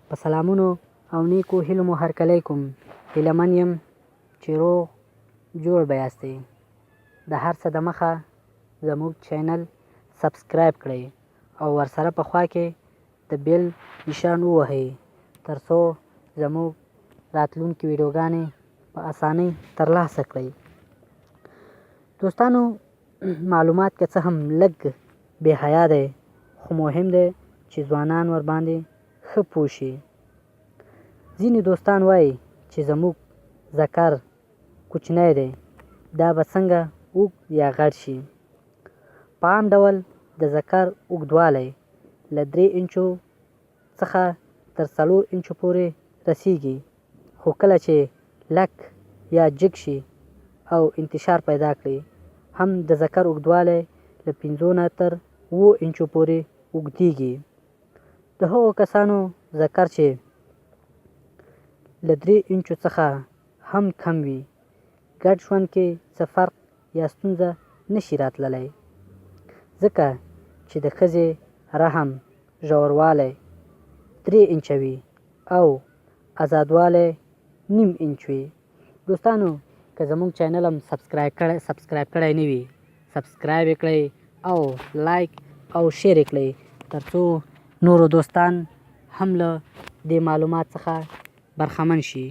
په سلامونو او نیکو هیلو مو هرکلی کوم. هیلهمن یم چې روغ جوړ به یاستئ. د هر څه دمخه زموږ چینل سبسکرایب کړئ او ورسره په خوا کې د بیل نشان ووهئ تر څو زموږ راتلونکي ویډیوګانې په اسانۍ ترلاسه کړئ. دوستانو، معلومات که څه هم لږ بې حیا دی خو مهم دی چې ځوانان ورباندې ښه پوه شي. ځینې دوستان وایي چې زموږ ذکر کوچنی دی، دا به څنګه اوږد یا غټ شي. په عام ډول د ذکر اوږدوالی له 3 انچو څخه تر 4 انچو پورې رسیږي، خو کله چې لک یا جګ شي او انتشار پیدا کړي هم د ذکر اوږدوالی له 5 نه تر 7 انچو پورې اوږدیږي. د هغو کسانو ذکر چې له 3 انچو څخه هم کم وي ګډ ژوند کې څه فرق یا ستونزه نشي راتللی، ځکه چې د ښځې رحم ژوروالی 3 انچه وي او ازادوالی 1.5 انچ وي. دوستانو، که زموږ چینل هم سبسکرایب کړی نه وي، سبسکرایب یې کړئ او لایک او شیر یې کړئ تر څو نورو دوستان هم له دې معلومات څخه برخمن شي.